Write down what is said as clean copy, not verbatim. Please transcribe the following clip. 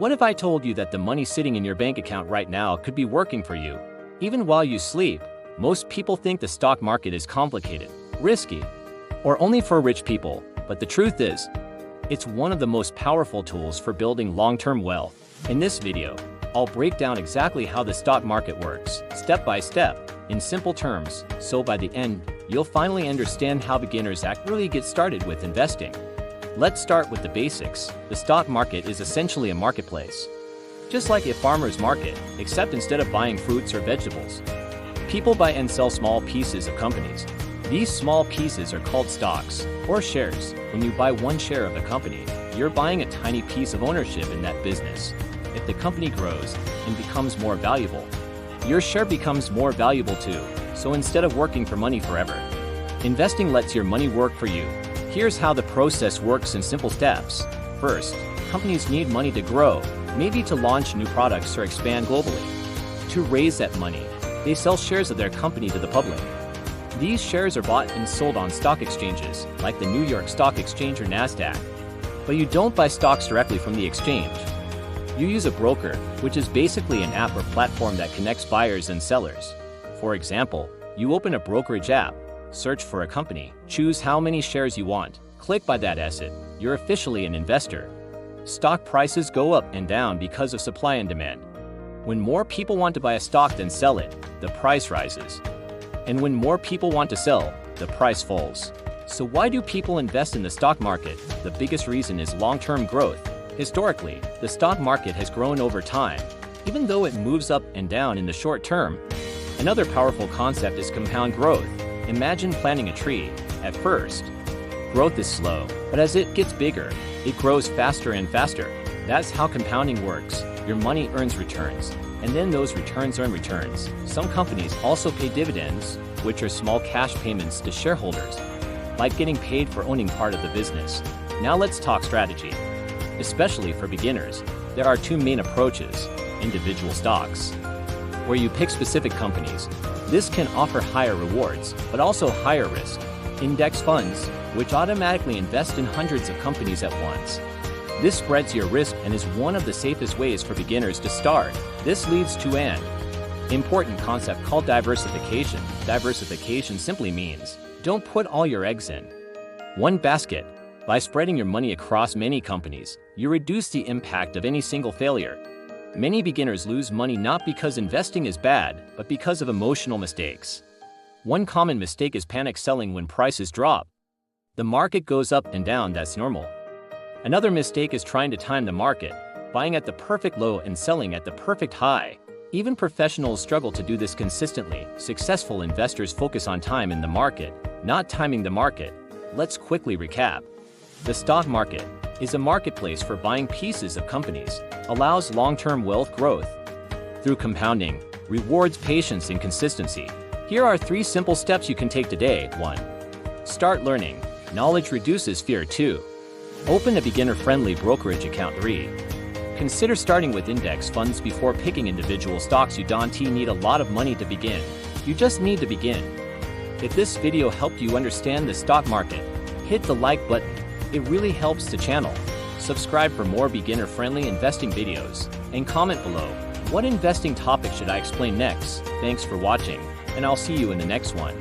What if I told you that the money sitting in your bank account right now could be working for you, even while you sleep? Most people think the stock market is complicated, risky, or only for rich people, but the truth is, it's one of the most powerful tools for building long-term wealth. In this video, I'll break down exactly how the stock market works, step by step, in simple terms, so by the end, you'll finally understand how beginners actually get started with investing. Let's start with the basics. The stock market is essentially a marketplace. Just like a farmer's market, except instead of buying fruits or vegetables, people buy and sell small pieces of companies. These small pieces are called stocks, or shares. When you buy one share of a company, you're buying a tiny piece of ownership in that business. If the company grows and becomes more valuable, your share becomes more valuable too. So instead of working for money forever, investing lets your money work for you. Here's how the process works in simple steps. First, companies need money to grow, maybe to launch new products or expand globally. To raise that money, they sell shares of their company to the public. These shares are bought and sold on stock exchanges, like the New York Stock Exchange or NASDAQ. But you don't buy stocks directly from the exchange. You use a broker, which is basically an app or platform that connects buyers and sellers. For example, you open a brokerage app, search for a company, choose how many shares you want, click buy that asset, you're officially an investor. Stock prices go up and down because of supply and demand. When more people want to buy a stock than sell it, the price rises. And when more people want to sell, the price falls. So why do people invest in the stock market? The biggest reason is long-term growth. Historically, the stock market has grown over time, even though it moves up and down in the short term. Another powerful concept is compound growth. Imagine planting a tree. At first, growth is slow, but as it gets bigger, it grows faster and faster. That's how compounding works. Your money earns returns, and then those returns earn returns. Some companies also pay dividends, which are small cash payments to shareholders, like getting paid for owning part of the business. Now let's talk strategy. Especially for beginners, there are two main approaches: individual stocks, where you pick specific companies. This can offer higher rewards, but also higher risk. Index funds, which automatically invest in hundreds of companies at once. This spreads your risk and is one of the safest ways for beginners to start. This leads to an important concept called diversification. Diversification simply means don't put all your eggs in one basket. By spreading your money across many companies, you reduce the impact of any single failure. Many beginners lose money not because investing is bad, but because of emotional mistakes. One common mistake is panic selling when prices drop. The market goes up and down, that's normal. Another mistake is trying to time the market, buying at the perfect low and selling at the perfect high. Even professionals struggle to do this consistently. Successful investors focus on time in the market, not timing the market. Let's quickly recap. The stock market is a marketplace for buying pieces of companies, allows long-term wealth growth through compounding, rewards patience and consistency. Here are 3 simple steps you can take today. 1. Start learning. Knowledge reduces fear. 2. Open a beginner-friendly brokerage account. 3. Consider starting with index funds before picking individual stocks. You don't need a lot of money to begin. You just need to begin. If this video helped you understand the stock market, hit the like button. It really helps the channel. Subscribe for more beginner-friendly investing videos, and comment below, what investing topic should I explain next? Thanks for watching, and I'll see you in the next one.